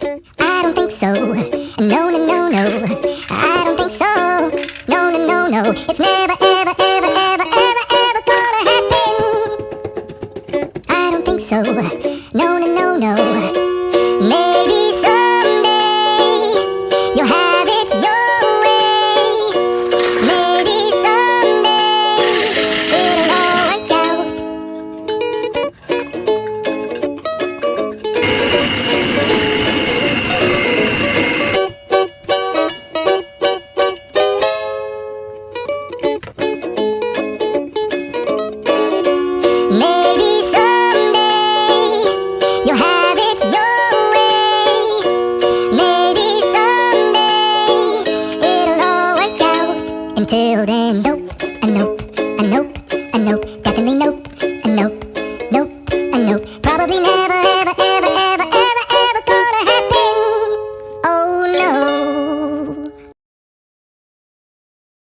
I don't think so. No, no, no, no. I don't think so. No, no, no, no. It's never, ever, ever, ever, ever, ever gonna happen. I don't think so. No, no, no, no. Maybe someday you'll have it your way. Maybe someday it'll all work out. Maybe someday you'll have it your way. Maybe someday it'll all work out. Until then,